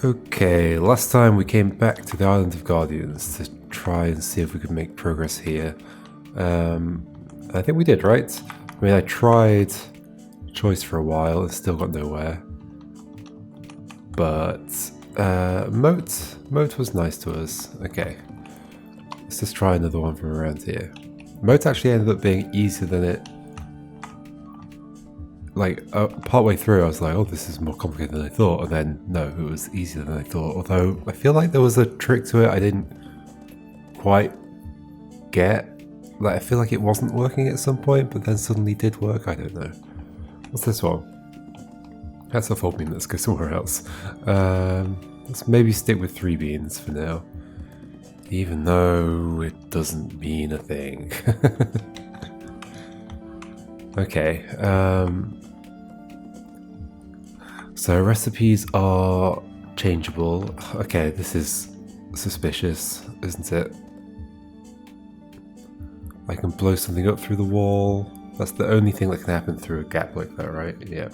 Okay, last time we came back to the Island of Guardians to try and see if we could make progress here. I think we did, right? I mean, I tried choice for a while and still got nowhere. But Moat was nice to us. Okay, let's just try another one from around here. Moat actually ended up being easier than it. Like, partway through I was like, oh, this is more complicated than I thought, and then, no, it was easier than I thought, although I feel like there was a trick to it I didn't quite get. Like, I feel like it wasn't working at some point, but then suddenly did work, I don't know. What's this one? That's a 4 bean, let's go somewhere else. Let's maybe stick with 3 beans for now. Even though it doesn't mean a thing. Okay, so recipes are changeable. Okay, this is suspicious, isn't it? I can blow something up through the wall. That's the only thing that can happen through a gap like that, right? Yeah.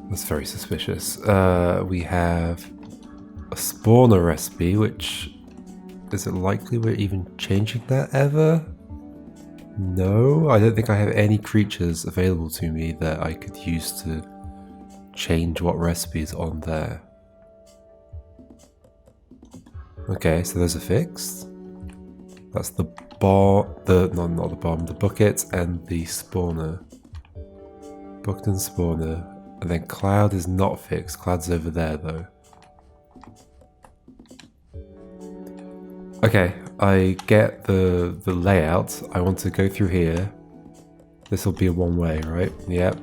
That's very suspicious. We have a spawner recipe, which... is it likely we're even changing that ever? No, I don't think I have any creatures available to me that I could use to change what recipe is on there. Okay, so those are fixed. That's the not the bomb, the bucket and the spawner. Bucket and spawner. And then cloud is not fixed. Cloud's over there though. Okay, I get the layout. I want to go through here. This will be a one-way, right? Yep.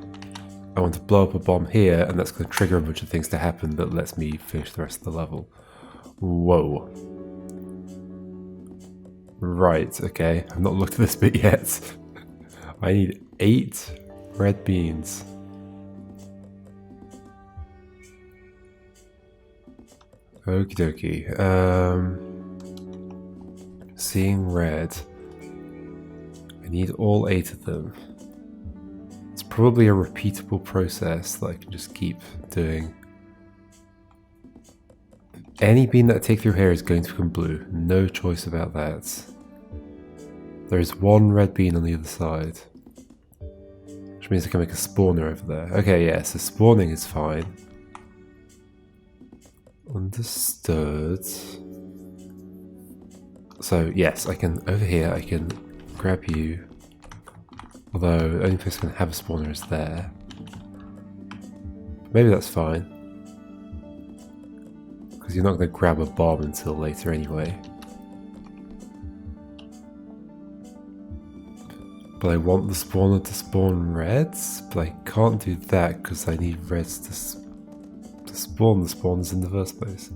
I want to blow up a bomb here, and that's going to trigger a bunch of things to happen that lets me finish the rest of the level. Whoa. Right, okay. I've not looked at this bit yet. I need 8 red beans. Okie dokie. Seeing red. I need all 8 of them. It's probably a repeatable process that I can just keep doing. Any bean that I take through here is going to become blue. No choice about that. There is 1 red bean on the other side. Which means I can make a spawner over there. Okay, yeah, so spawning is fine. Understood. So yes, I can, over here I can grab you, although the only place I can have a spawner is there. Maybe that's fine, because you're not going to grab a bomb until later anyway. But I want the spawner to spawn reds, but I can't do that because I need reds to spawn the spawners in the first place.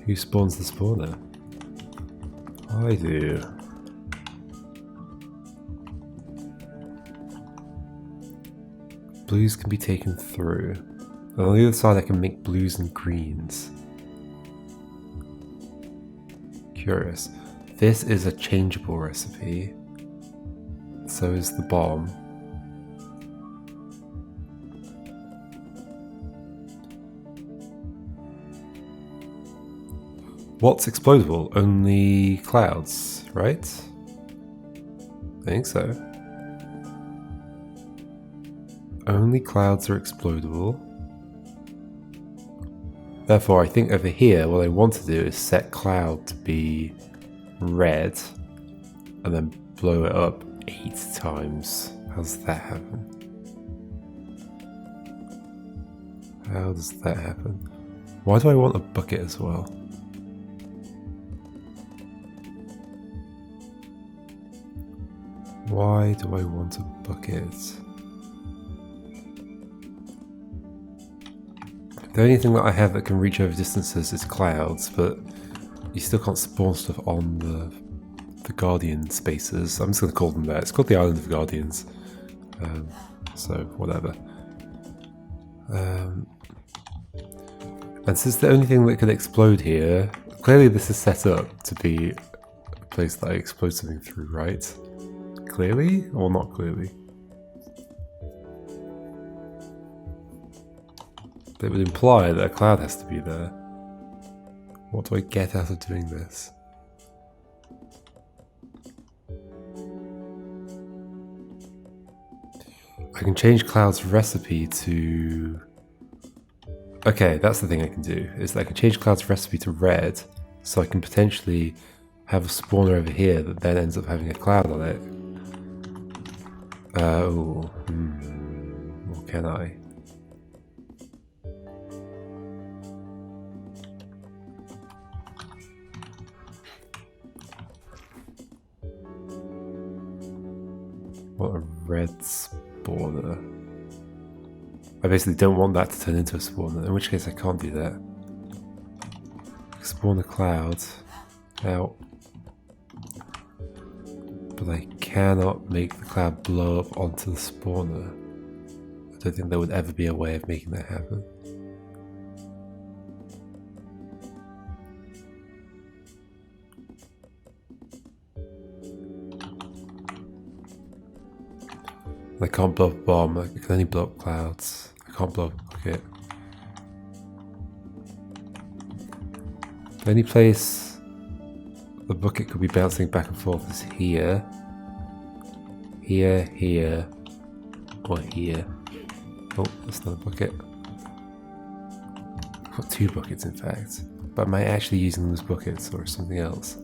Who spawns the spawner? I do. Blues can be taken through. And on the other side I can make blues and greens. Curious. This is a changeable recipe. So is the bomb. What's explodable? Only clouds, right? I think so. Only clouds are explodable. Therefore, I think over here, what I want to do is set cloud to be red and then blow it up 8 times. How does that happen? How does that happen? Why do I want a bucket as well? Why do I want a bucket? The only thing that I have that can reach over distances is clouds, but you still can't spawn stuff on the Guardian spaces. I'm just going to call them that. It's called the Island of Guardians. So, whatever. And since the only thing that can explode here, clearly this is set up to be a place that I explode something through, right? Clearly? Or not clearly? It would imply that a cloud has to be there. What do I get out of doing this? I can change cloud's recipe to... Okay, that's the thing I can do, is that I can change cloud's recipe to red, so I can potentially have a spawner over here that then ends up having a cloud on it. Or can I? What a red spawner. I basically don't want that to turn into a spawner, in which case I can't do that. Spawn a cloud out. But I cannot make the cloud blow up onto the spawner. I don't think there would ever be a way of making that happen. I can't blow up a bomb, I can only blow up clouds. I can't blow up a bucket. The only place the bucket could be bouncing back and forth is here. Here, here, or here. Oh, that's not a bucket. I've got 2 buckets in fact. But am I actually using them as buckets or something else?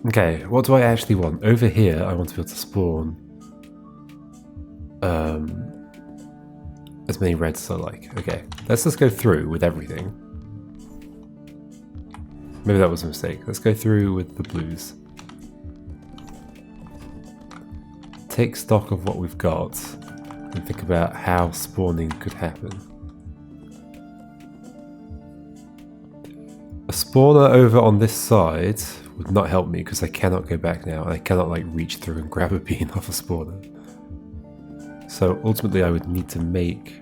Okay, what do I actually want? Over here, I want to be able to spawn as many reds as I like. Okay, let's just go through with everything. Maybe that was a mistake. Let's go through with the blues. Take stock of what we've got and think about how spawning could happen. A spawner over on this side would not help me because I cannot go back now and I cannot like reach through and grab a bean off a spawner. So ultimately I would need to make...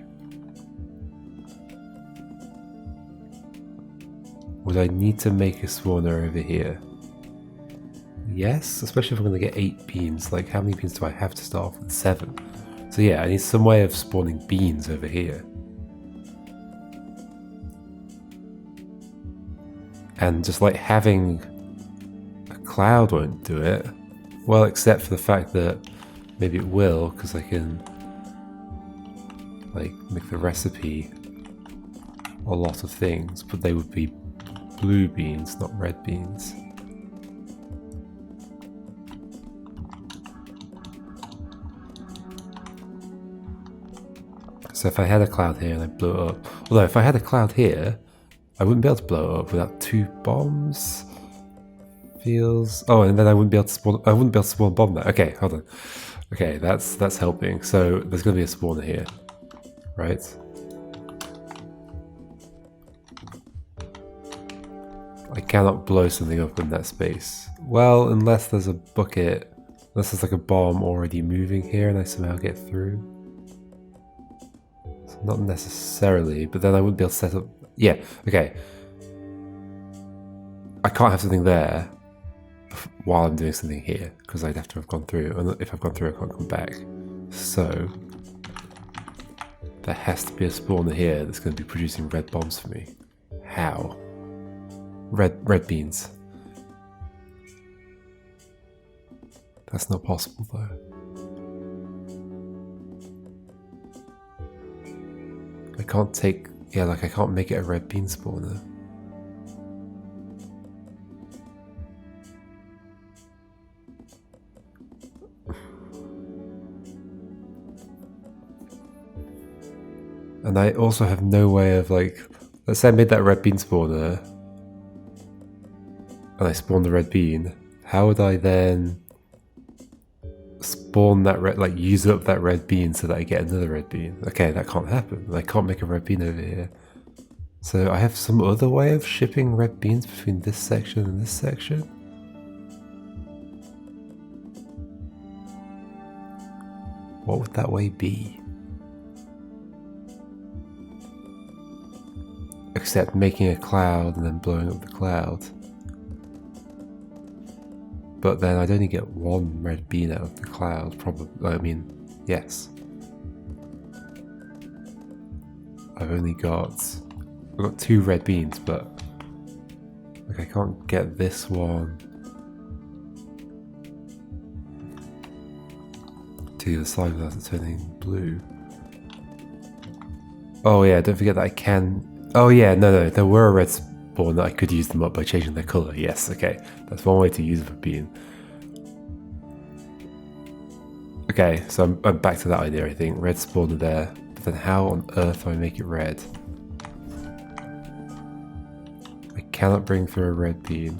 Would I need to make a spawner over here? Yes, especially if I'm going to get 8 beans. Like how many beans do I have to start off with? 7. So yeah, I need some way of spawning beans over here. And just like having a cloud won't do it. Well, except for the fact that maybe it will, because I can like make the recipe a lot of things, but they would be blue beans, not red beans. So if I had a cloud here and I blew it up, although if I had a cloud here, I wouldn't be able to blow it up without 2 bombs. Feels... Oh, and then I wouldn't be able to spawn... I wouldn't be able to spawn a bomb there. Okay, hold on. Okay, that's helping. So there's going to be a spawner here, right? I cannot blow something up in that space. Well, unless there's a bucket, unless there's like a bomb already moving here and I somehow get through. So not necessarily, but then I wouldn't be able to set up... Yeah, okay. I can't have something there while I'm doing something here, because I'd have to have gone through, and if I've gone through I can't come back. So there has to be a spawner here that's going to be producing red bombs for me. How? Red beans. That's not possible though. I can't take... Yeah, like I can't make it a red bean spawner. And I also have no way of like... Let's say I made that red bean spawner and I spawned the red bean. How would I then spawn that red... Like use up that red bean so that I get another red bean? Okay, that can't happen. I can't make a red bean over here. So I have some other way of shipping red beans between this section and this section? What would that way be? Except making a cloud and then blowing up the cloud. But then I'd only get 1 red bean out of the cloud, probably. I mean, yes. I've got 2 red beans, but like I can't get this one to the side without it turning blue. Oh yeah, don't forget that I can... Oh yeah, no, there were a red spawn that I could use them up by changing their colour. Yes, okay. That's one way to use a bean. Okay, so I'm back to that idea, I think. Red spawn are there. But then how on earth do I make it red? I cannot bring through a red bean.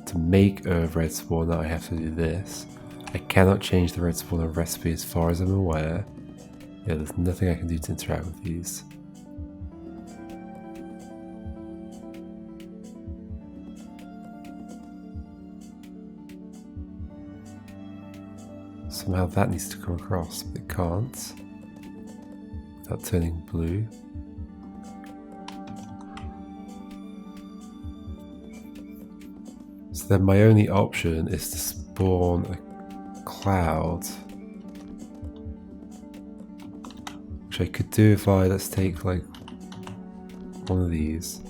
To make a red spawner, I have to do this. I cannot change the red spawner recipe as far as I'm aware. Yeah, there's nothing I can do to interact with these. Somehow that needs to come across, but it can't. Without turning blue. So then my only option is to spawn a cloud. Which I could do if let's take like one of these.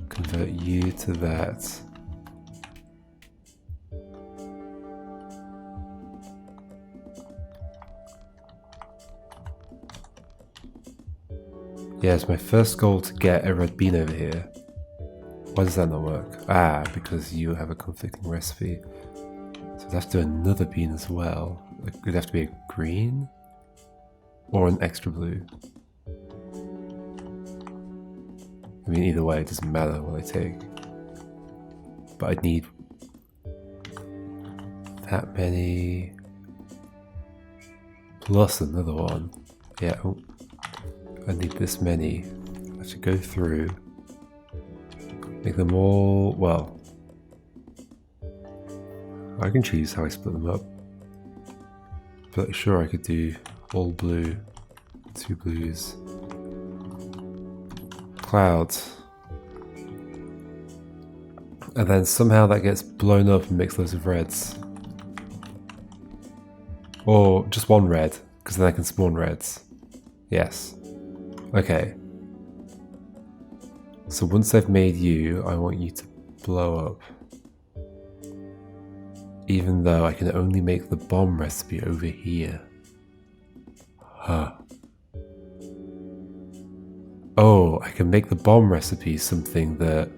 Convert you to that. Yeah, it's my first goal to get a red bean over here. Why does that not work? Ah, because you have a conflicting recipe. So I'd have to do another bean as well. It'd have to be a green or an extra blue. I mean, either way, it doesn't matter what I take. But I'd need that many plus another one. Yeah, oh, I need this many. I have to go through, make them all, well, I can choose how I split them up. But sure, I could do all blue, 2 blues, clouds, and then somehow that gets blown up and makes loads of reds. Or just 1 red, because then I can spawn reds. Yes. Okay. So once I've made you, I want you to blow up. Even though I can only make the bomb recipe over here. Huh. Oh, I can make the bomb recipe something that...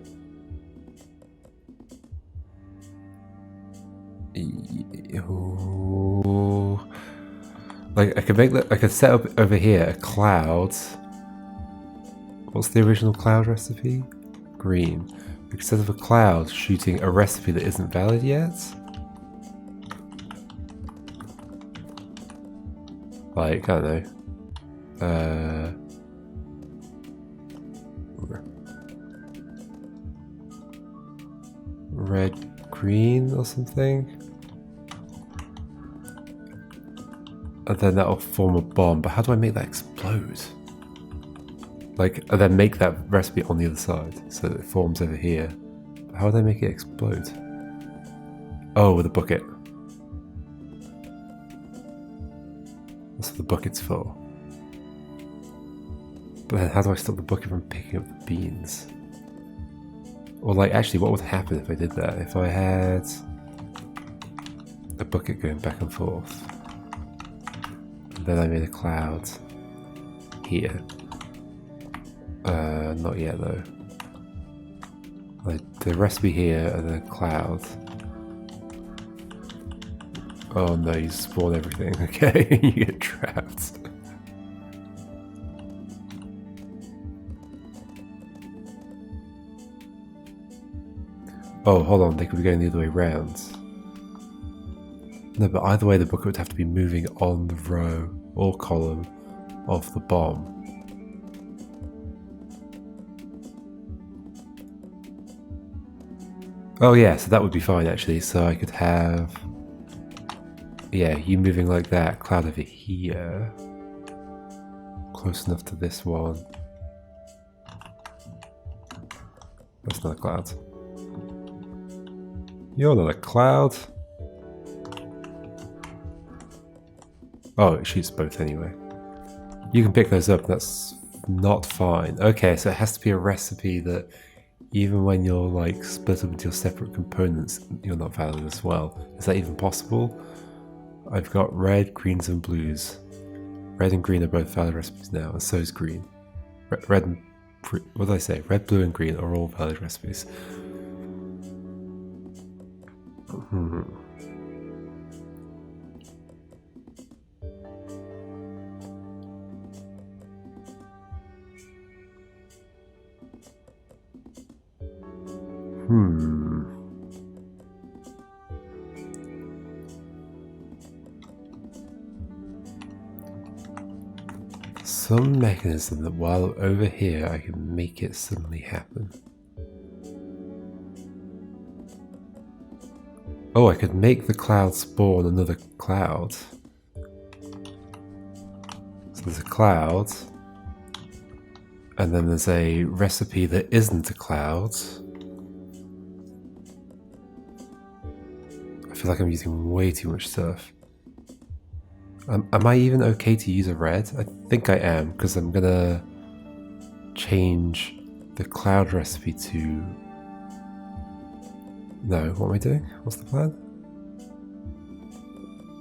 Ooh. Like, I could set up over here a cloud. What's the original cloud recipe? Green. I could set up a cloud shooting a recipe that isn't valid yet. Like, I don't know. Red, green or something? And then that'll form a bomb, but how do I make that explode? Like, and then make that recipe on the other side, so that it forms over here. But how would I make it explode? Oh, with a bucket. That's what the bucket's for. But then how do I stop the bucket from picking up the beans? Or like, actually, what would happen if I did that? If I had a bucket going back and forth. And then I made a cloud here. Not yet though. Like the recipe here and then a cloud. Oh no, you spawn everything. Okay, you get trapped. Oh, hold on, they could be going the other way around. No, but either way the bucket would have to be moving on the row or column of the bomb. Oh yeah, so that would be fine actually, so I could have... Yeah, you moving like that, cloud over here. Close enough to this one. That's not a cloud. You're not a cloud. Oh, it shoots both anyway. You can pick those up, that's with not fine. Okay, so it has to be a recipe that even when you're like split up into your separate components, you're not valid as well. Is that even possible? I've got red, greens, and blues. Red and green are both valid recipes now, and so is green. Red and what did I say? Red, blue, and green are all valid recipes. Some mechanism that while over here I can make it suddenly happen. Oh, I could make the cloud spawn another cloud. So there's a cloud, and then there's a recipe that isn't a cloud. I feel like I'm using way too much stuff. Am I even okay to use a red? I think I am, because I'm gonna change the cloud recipe to... No, what am I doing? What's the plan?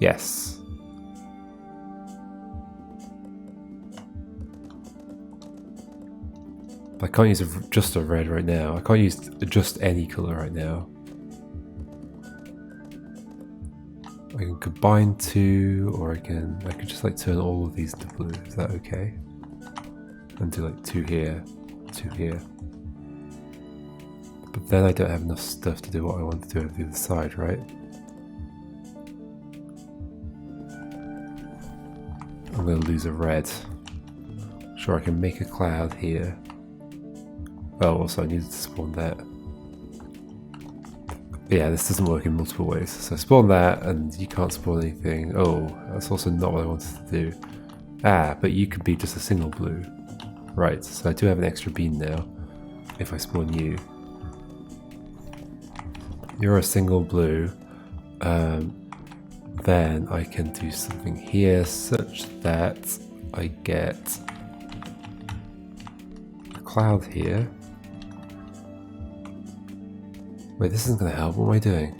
Yes. But I can't use just a red right now. I can't use just any color right now. I can combine two, or I could just like turn all of these into blue. Is that okay? And do like two here, two here. But then I don't have enough stuff to do what I want to do over the other side, right? I'm gonna lose a red. Sure, I can make a cloud here. Oh, also I needed to spawn that. Yeah, this doesn't work in multiple ways. So spawn that, and you can't spawn anything. Oh, that's also not what I wanted to do. Ah, but you could be just a single blue. Right, so I do have an extra bean now, if I spawn you. You're a single blue. Then I can do something here such that I get a cloud here. Wait, this isn't going to help. What am I doing?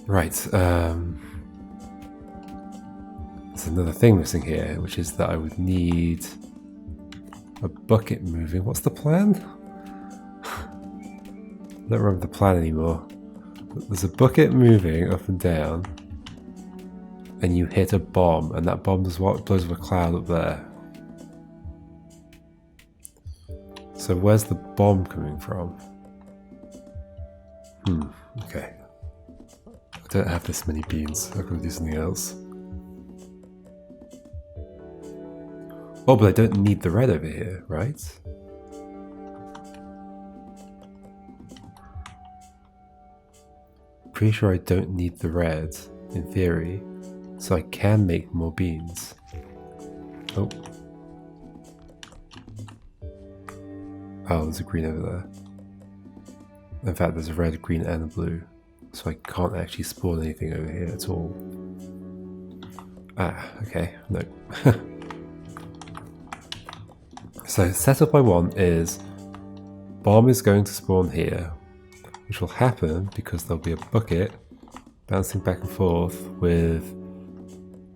Right, there's another thing missing here, which is that I would need a bucket moving. What's the plan? I don't remember the plan anymore. There's a bucket moving up and down, and you hit a bomb, and that bomb does what? Blows up a cloud up there. So where's the bomb coming from? Okay. I don't have this many beans. I'm going to do something else. Oh, but I don't need the red over here, right? Pretty sure I don't need the red, in theory, so I can make more beans. Oh. Oh, there's a green over there. In fact, there's a red, green, and a blue, so I can't actually spawn anything over here at all. Ah, okay, no. So setup I want is bomb is going to spawn here, which will happen because there'll be a bucket bouncing back and forth with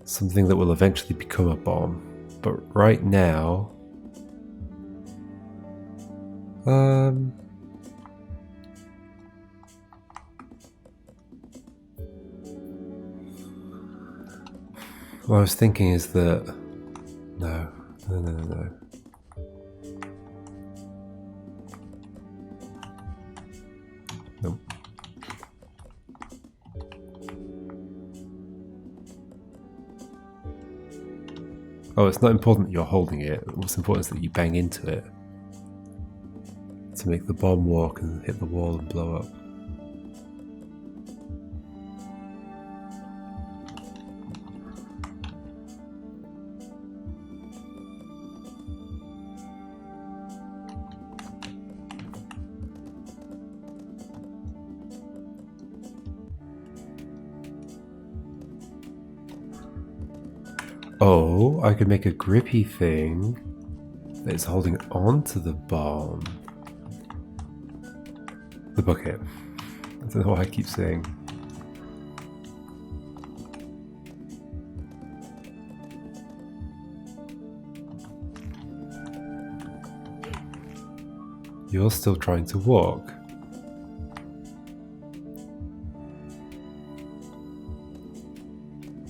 something that will eventually become a bomb. But right now, what I was thinking is that no. Nope. Oh, it's not important that you're holding it. What's important is that you bang into it to make the bomb walk and hit the wall and blow up. Oh, I could make a grippy thing It's holding on to the bomb. The bucket. I don't know what I keep saying. You're still trying to walk.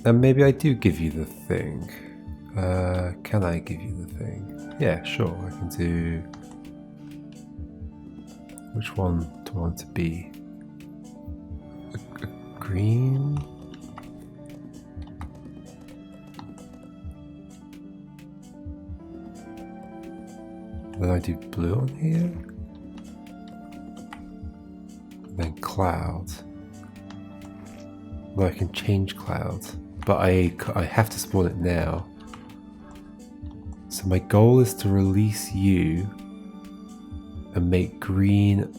And maybe I do give you the thing. Can I give you the thing? Yeah, sure, I can do... Which one do I want to be? A green? Then I do blue on here. Then cloud. Well, I can change cloud, but I have to spawn it now. So my goal is to release you and make green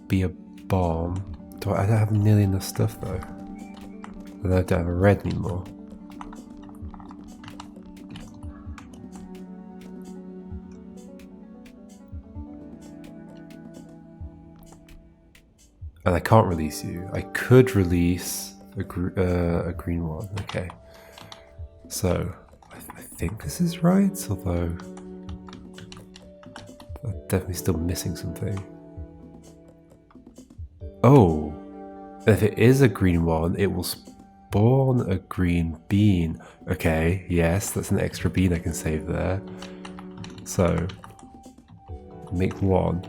be a bomb. I don't have nearly enough stuff though. And I don't have a red anymore. And I can't release you. I could release a green one. Okay. So, I think this is right, although I'm definitely still missing something. Oh! If it is a green one, it will spawn a green bean. Okay, yes, that's an extra bean I can save there. So, make one.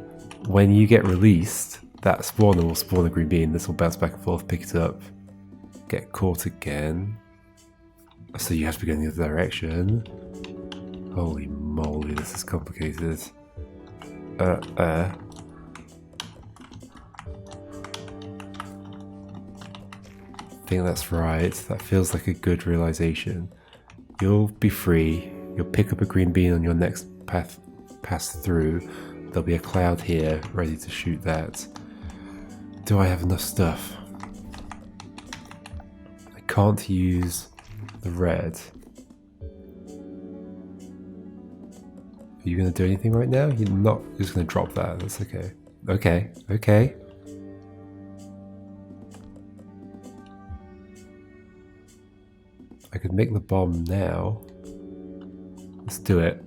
When you get released, that spawner will spawn a green bean. This will bounce back and forth, pick it up, get caught again. So you have to go in the other direction. Holy moly, this is complicated. I think that's right. That feels like a good realization. You'll be free. You'll pick up a green bean on your next pass through. There'll be a cloud here ready to shoot that. Do I have enough stuff? I can't use the red. Are you going to do anything right now? You're not just going to drop that. That's okay. Okay. I could make the bomb now. Let's do it.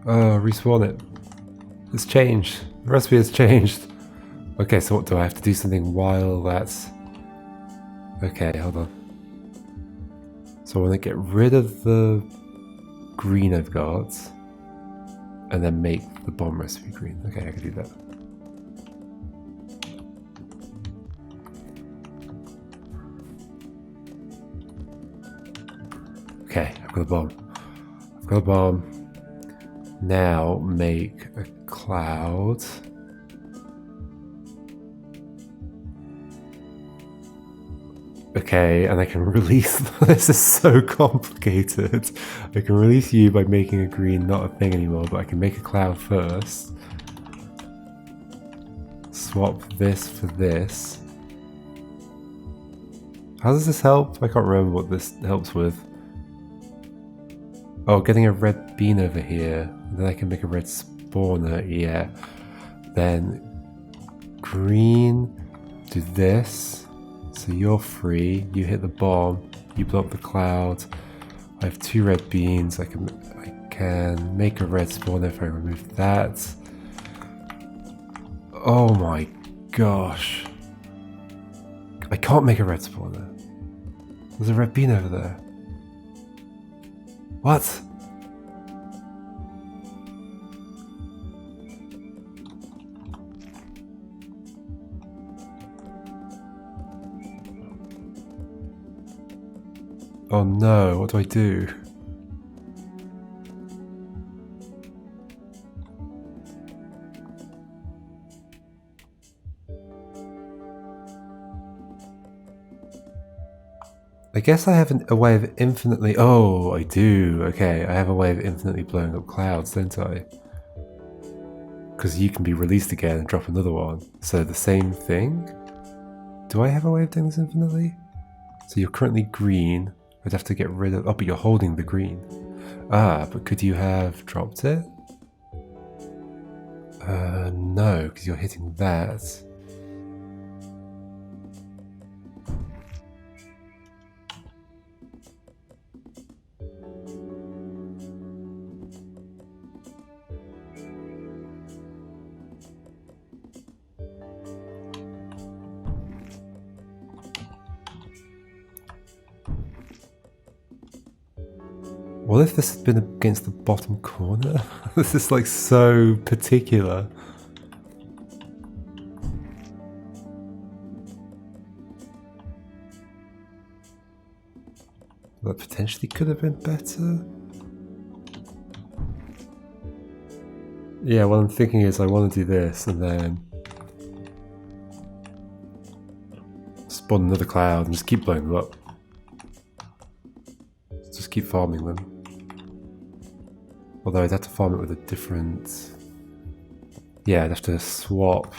Oh, respawn it. It's changed. The recipe has changed. Okay, so what do I have to do something while that's... Okay, hold on. So I want to get rid of the green I've got and then make the bomb recipe green. Okay, I can do that. Okay, I've got a bomb. I've got a bomb. Now make a cloud. Okay, and I can release... This is so complicated. I can release you by making a green not a thing anymore, but I can make a cloud first. Swap this for this. How does this help? I can't remember what this helps with. Oh, getting a red bean over here. Then I can make a red spawner, yeah. Then green, do this. So you're free, you hit the bomb, you block the cloud. I have 2 red beans, I can make a red spawner if I remove that. Oh my gosh. I can't make a red spawner. There's a red bean over there. What? Oh no, what do I do? I guess I have a way of infinitely... Oh, I do. Okay, I have a way of infinitely blowing up clouds, don't I? Because you can be released again and drop another one. So the same thing? Do I have a way of doing this infinitely? So you're currently green. I'd have to get rid of... Oh, but you're holding the green. Ah, but could you have dropped it? No, because you're hitting that. What if this had been against the bottom corner? This is like so particular. That potentially could have been better. Yeah, what I'm thinking is I want to do this and then spawn another cloud and just keep blowing them up. Just keep farming them. Although I'd have to farm it with a different... Yeah, I'd have to swap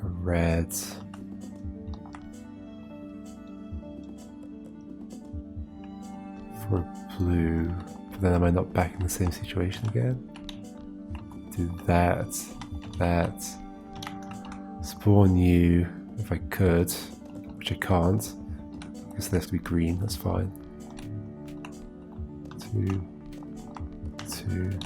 a red... for a blue, but then am I not back in the same situation again? Do that, spawn you if I could, which I can't, because they have to be green, that's fine. 2, 2.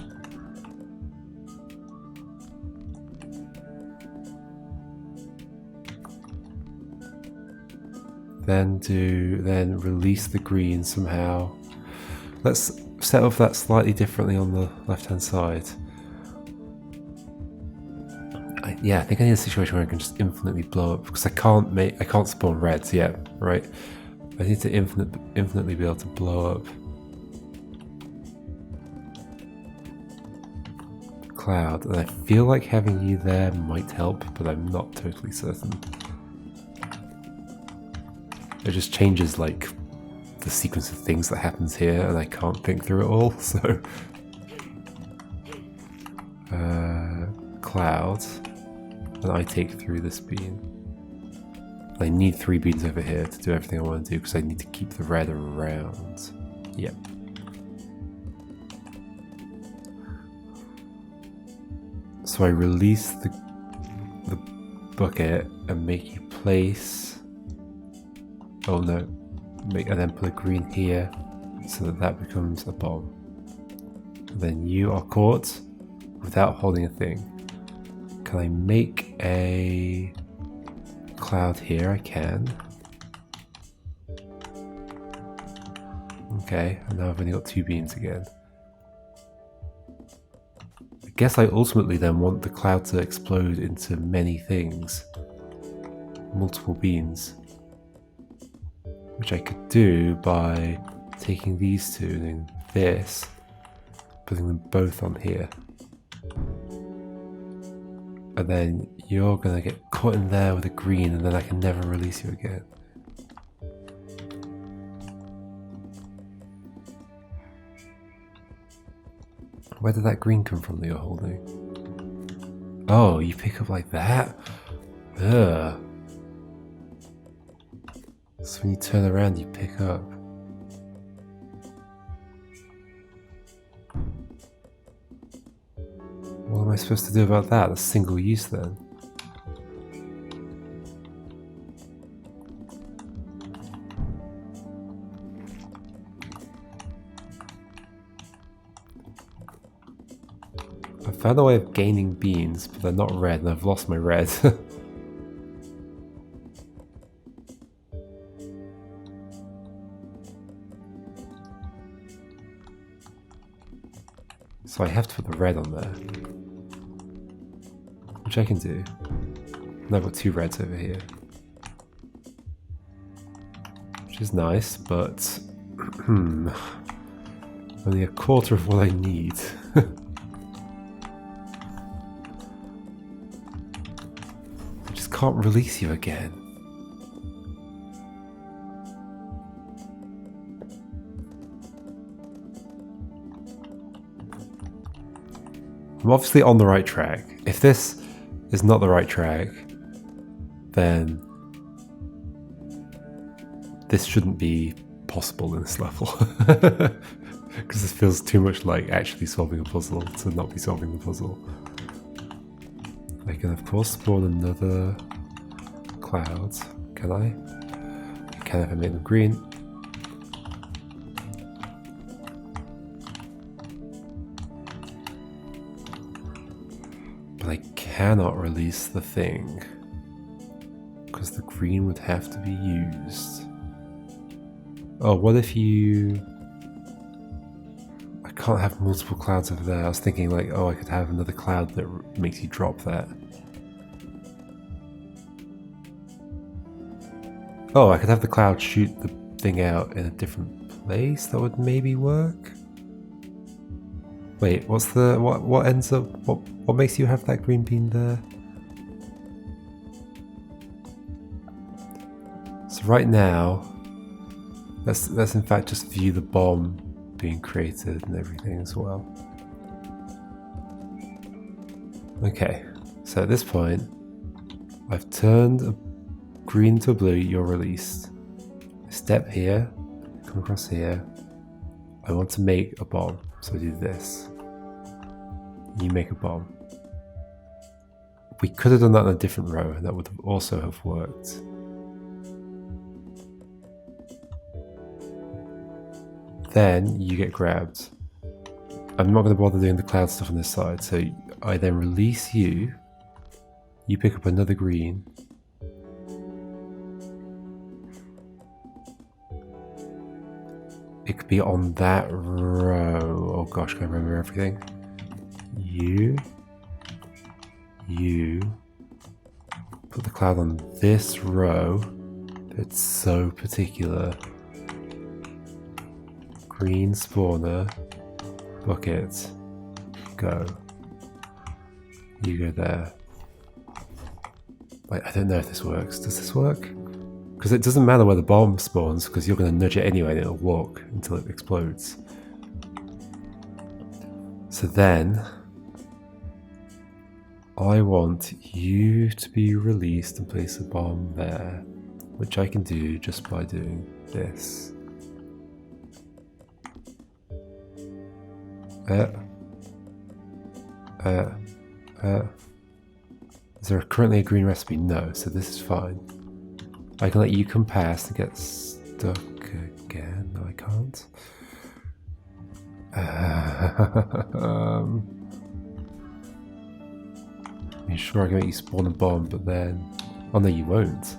Then release the green somehow. Let's set off that slightly differently on the left hand side. I think I need a situation where I can just infinitely blow up, because I can't spawn reds yet, right? I need to infinitely be able to blow up cloud, and I feel like having you there might help, but I'm not totally certain. It just changes like the sequence of things that happens here, and I can't think through it all, so... Cloud, and I take through this bean. I need 3 beans over here to do everything I want to do, because I need to keep the red around. Yep. So I release the bucket and make you place... Oh no. And then put a green here, so that becomes a bomb. And then you are caught without holding a thing. Can I make a cloud here? I can. Okay, and now I've only got 2 beans again. I guess I ultimately then want the cloud to explode into many things. Multiple beans. Which I could do by taking these 2 and doing this, putting them both on here. And then you're gonna get caught in there with a green, and then I can never release you again. Where did that green come from that you're holding? Oh, you pick up like that? Ugh. So when you turn around, you pick up. What am I supposed to do about that? That's single use then. I found a way of gaining beans, but they're not red, and I've lost my red. So I have to put the red on there. Which I can do. And I've got 2 reds over here. Which is nice, but... only a quarter of what I need. I just can't release you again. I'm obviously on the right track. If this is not the right track, then this shouldn't be possible in this level. Because this feels too much like actually solving a puzzle to not be solving the puzzle. I can of course spawn another cloud. Can I? I can if I make them green. But I cannot release the thing. Because the green would have to be used. Oh, what if you... I can't have multiple clouds over there. I was thinking like, oh, I could have another cloud that makes you drop that. Oh, I could have the cloud shoot the thing out in a different place. That would maybe work. Wait, what's the... What ends up... What makes you have that green bean there? So right now, let's in fact just view the bomb being created and everything as well. Okay, so at this point, I've turned a green to a blue, you're released. I step here, come across here. I want to make a bomb, so I do this. You make a bomb. We could have done that in a different row, and that would also have worked. Then you get grabbed. I'm not going to bother doing the cloud stuff on this side, so I then release you. You pick up another green. It could be on that row. Oh gosh, can I remember everything? You. Put the cloud on this row. It's so particular. Green spawner, bucket, go. You go there. Wait, I don't know if this works. Does this work? Because it doesn't matter where the bomb spawns, because you're going to nudge it anyway and it'll walk until it explodes. So then, I want you to be released and place a bomb there, which I can do just by doing this. Is there currently a green recipe? No, so this is fine. I can let you come past and get stuck again. No, I can't. I'm sure I can make you spawn a bomb, but then... Oh no, you won't.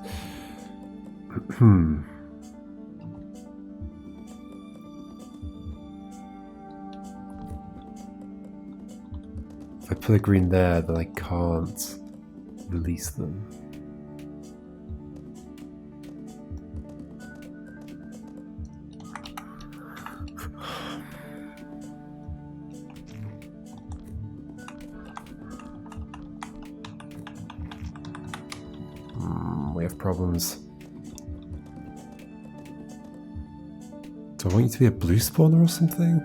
If I put a green there, then I can't release them. We have problems. Do I want you to be a blue spawner or something?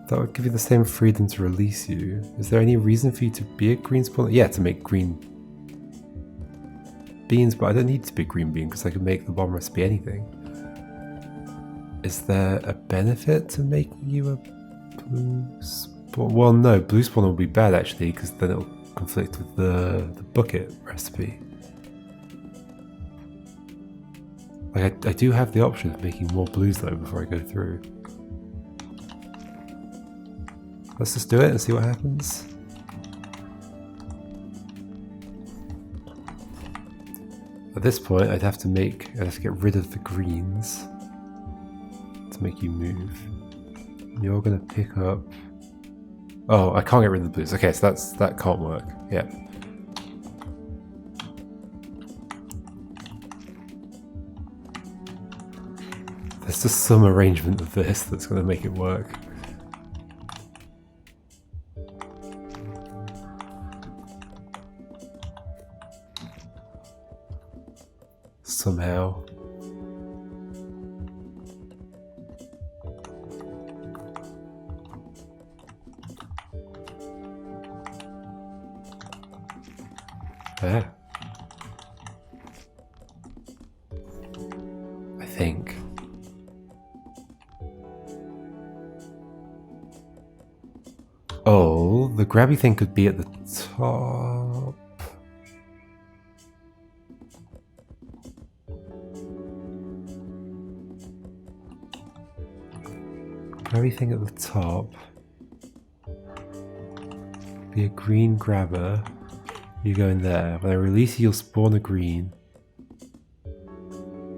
That would give you the same freedom to release you. Is there any reason for you to be a green spawner? Yeah, to make green beans, but I don't need to be a green bean because I can make the bomb recipe anything. Is there a benefit to making you a blue spawner? Well, no, blue spawner will be bad actually because then it'll conflict with the bucket recipe. Like I do have the option of making more blues though before I go through. Let's just do it and see what happens. At this point, I'd have to get rid of the greens to make you move. You're gonna pick up. Oh, I can't get rid of the blues. Okay, so that can't work. Yeah. There's just some arrangement of this that's gonna make it work. Somehow. Ah. the grabby thing could be at the top. Grabby thing at the top. Be a green grabber. You go in there. When I release you, you'll spawn a green.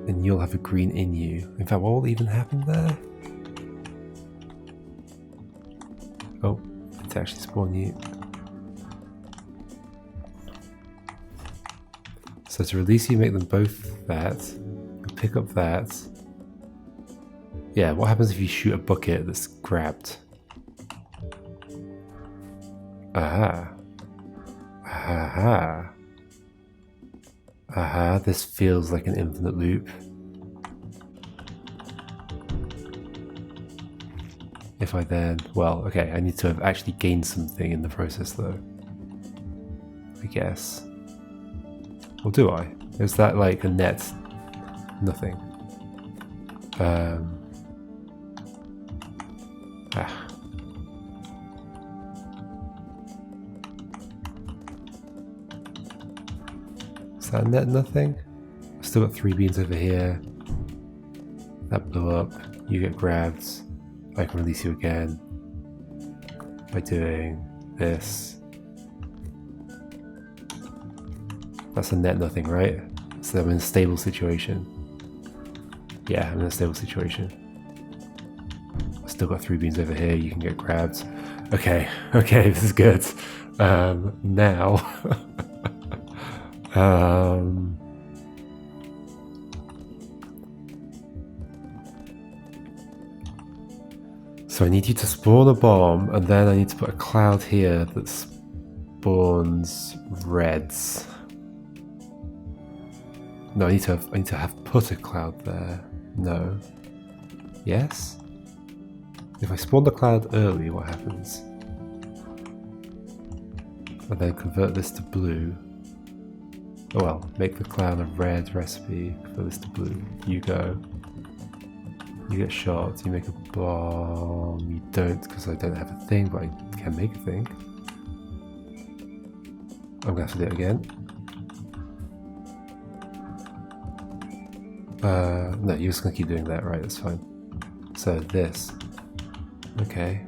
And you'll have a green in you. In fact, what will even happen there? Oh, it's actually spawn you. So to release you, make them both that. Pick up that. Yeah, what happens if you shoot a bucket that's grabbed? Aha. Aha. Aha, this feels like an infinite loop. If I then... Well, okay, I need to have actually gained something in the process though. I guess. Or do I? Is that like a net? Nothing. Is that a net nothing? I've still got 3 beans over here. That blew up. You get grabbed. I can release you again by doing this. That's a net nothing, right? So I'm in a stable situation. Yeah, I'm in a stable situation. I've still got 3 beans over here. You can get grabbed. Okay, okay, this is good. Now... So I need you to spawn a bomb, and then I need to put a cloud here that spawns reds. No, I need to have put a cloud there. No. Yes? If I spawn the cloud early, what happens? And then convert this to blue. Oh well, make the cloud a red recipe, convert this to blue. You go. You get shot, you make a bomb. You don't, because I don't have a thing, but I can make a thing. I'm gonna have to do it again. No, you're just gonna keep doing that, right? That's fine. So this. Okay.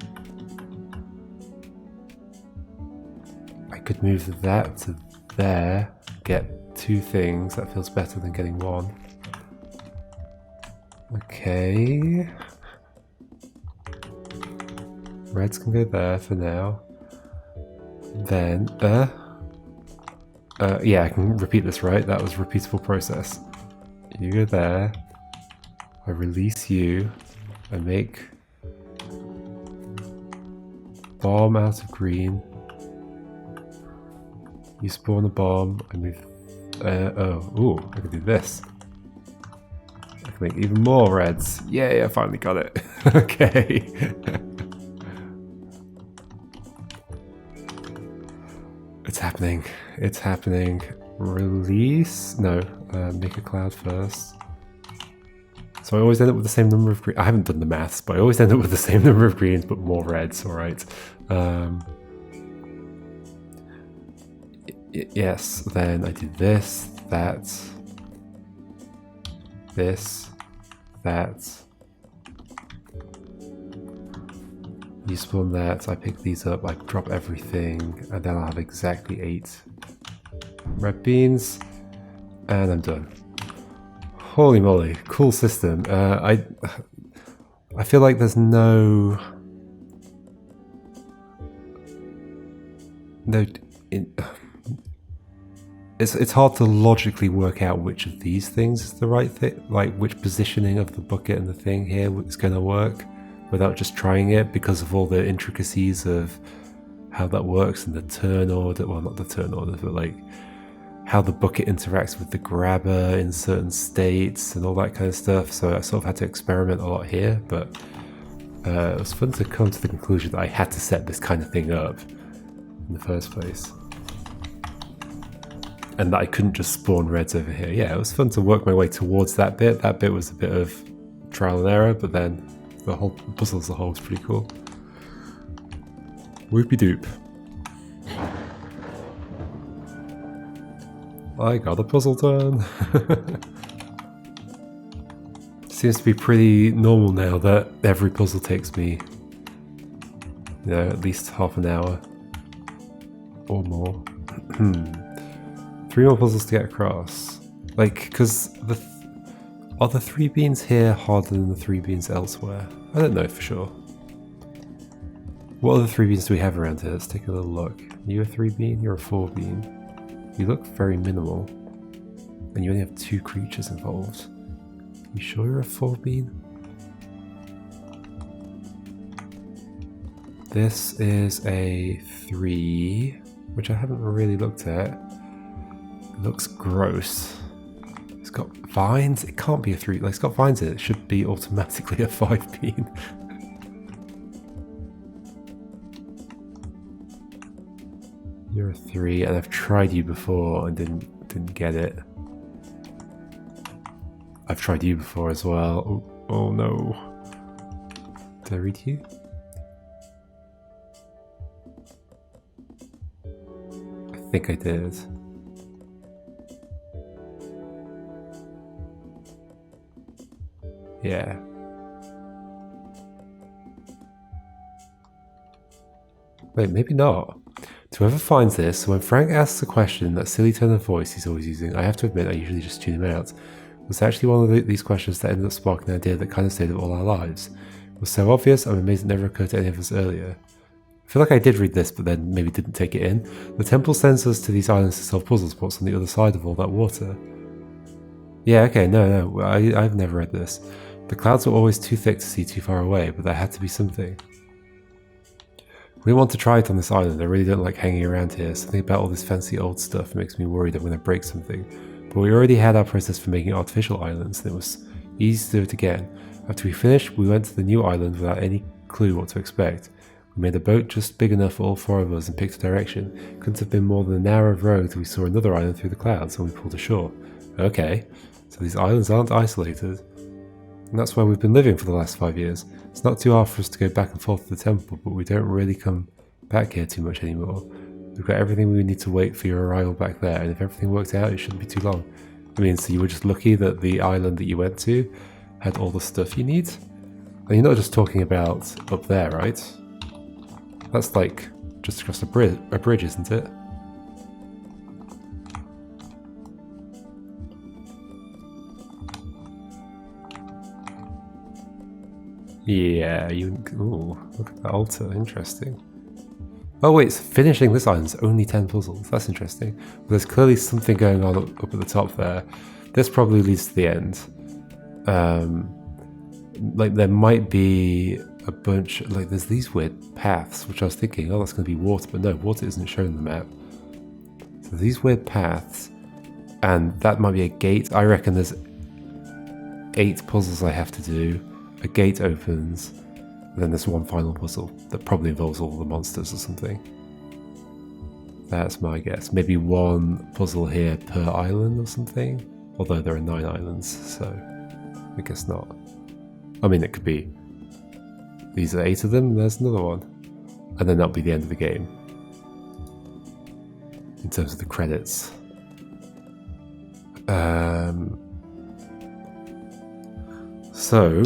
I could move that to there, get 2 things. That feels better than getting 1. Okay. Reds can go there for now. Then, yeah, I can repeat this, right? That was a repeatable process. You go there. I release you. I make bomb out of green. You spawn a bomb. I move. Ooh, I can do this. I can make even more reds. Yay, I finally got it. Okay. It's happening. It's happening. Release? No, make a cloud first. So I always end up with the same number of green. I haven't done the maths, but I always end up with the same number of greens, but more reds, alright. Yes, then I do this, that, this, that. You spawn that, I pick these up, I drop everything, and then I'll have exactly 8 red beans, and I'm done. Holy moly, cool system. I feel like there's it's hard to logically work out which of these things is the right thing, like which positioning of the bucket and the thing here is going to work without just trying it, because of all the intricacies of how that works and the turn order, well not the turn order, but like how the bucket interacts with the grabber in certain states and all that kind of stuff. So I sort of had to experiment a lot here, but it was fun to come to the conclusion that I had to set this kind of thing up in the first place. And that I couldn't just spawn reds over here. Yeah, it was fun to work my way towards that bit. That bit was a bit of trial and error, but then the whole puzzle as a whole was pretty cool. Whoopie doop. I got a puzzle done. Seems to be pretty normal now that every puzzle takes me, you know, at least half an hour or more. 3 more puzzles to get across. Like, because are the 3 beans here harder than the 3 beans elsewhere? I don't know for sure. What other 3 beans do we have around here? Let's take a little look. You a 3 bean? You're a 4 bean. You look very minimal. And you only have 2 creatures involved. You sure you're a 4 bean? This is a 3, which I haven't really looked at. It looks gross. It's got vines? It can't be a 3. Like, it's got vines in it. It should be automatically a 5 bean. You're a 3, and I've tried you before and didn't get it. I've tried you before as well. Oh no. Did I read you? I think I did. Yeah. Wait, maybe not. To whoever finds this, when Frank asks a question, that silly tone of voice he's always using, I have to admit I usually just tune him out. It was actually one of these questions that ended up sparking an idea that kind of stayed with all our lives. It was so obvious, I'm amazed it never occurred to any of us earlier. I feel like I did read this, but then maybe didn't take it in. The temple sends us to these islands to solve puzzle spots on the other side of all that water. Yeah, okay, no, I've never read this. The clouds were always too thick to see too far away, but there had to be something. We want to try it on this island. I really don't like hanging around here. Something about all this fancy old stuff makes me worried I'm going to break something. But we already had our process for making artificial islands, and it was easy to do it again. After we finished, we went to the new island without any clue what to expect. We made a boat just big enough for all 4 of us and picked a direction. Couldn't have been more than an hour of rowing till we saw another island through the clouds and we pulled ashore. Okay, so these islands aren't isolated. And that's where we've been living for the last 5 years. It's not too hard for us to go back and forth to the temple, but we don't really come back here too much anymore. We've got everything we need to wait for your arrival back there, and if everything worked out, it shouldn't be too long. I mean, so you were just lucky that the island that you went to had all the stuff you need? And you're not just talking about up there, right? That's like just across a bridge, isn't it? Yeah, ooh, look at that altar, interesting. Oh wait, so finishing this island's only 10 puzzles, that's interesting. But there's clearly something going on up at the top there. This probably leads to the end. Like there might be a bunch, like there's these weird paths, which I was thinking, oh that's going to be water, but no, water isn't shown in the map. So these weird paths, and that might be a gate. I reckon there's 8 puzzles I have to do. A gate opens, and then there's one final puzzle that probably involves all the monsters or something. That's my guess. Maybe 1 puzzle here per island or something, although there are 9 islands, so I guess not. I mean, it could be these are 8 of them, and there's another one, and then that'll be the end of the game in terms of the credits. So,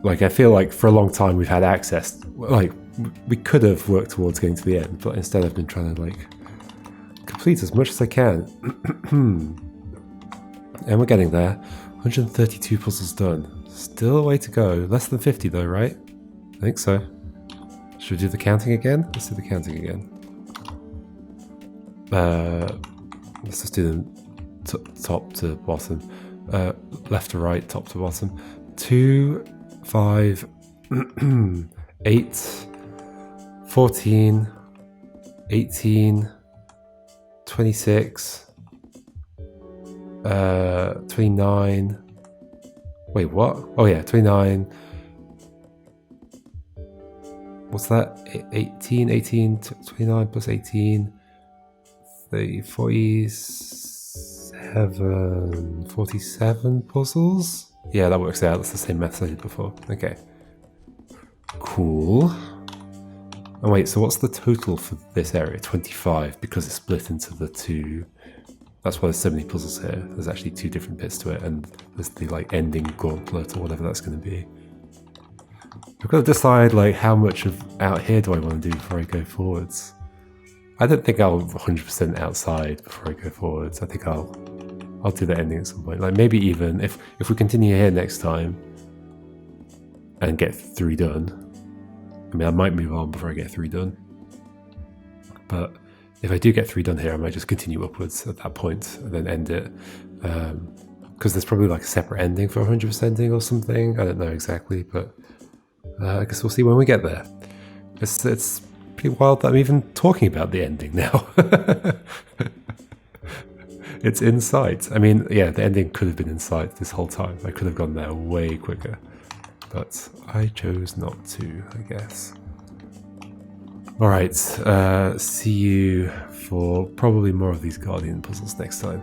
like, I feel like for a long time we've had access, like, we could have worked towards getting to the end, but instead I've been trying to, like, complete as much as I can. And we're getting there. 132 puzzles done. Still a way to go. Less than 50 though, right? I think so. Should we do the counting again? Let's do the counting again. Let's just do them top to bottom. Left to right, top to bottom. 2, 5, 8, 14, 18, 26, 29. Wait, what? Oh yeah, 29. What's that? 18, 29 plus 18. 30, 47 puzzles? Yeah, that works out. That's the same math I did before. Okay. Cool. And wait, so what's the total for this area? 25, because it's split into the two. That's why there's so many puzzles here. There's actually two different bits to it, and there's the like ending gauntlet or whatever that's going to be. I've got to decide like how much of out here do I want to do before I go forwards. I don't think I'll 100% outside before I go forwards. I think I'll do the ending at some point. Like maybe even if we continue here next time and get 3 done. I mean, I might move on before I get 3 done. But if I do get 3 done here, I might just continue upwards at that point and then end it. Because there's probably like a separate ending for 100%ing or something. I don't know exactly, but I guess we'll see when we get there. It's pretty wild that I'm even talking about the ending now. It's in sight. I mean, yeah, the ending could have been in sight this whole time. I could have gone there way quicker. But I chose not to, I guess. Alright, see you for probably more of these Guardian puzzles next time.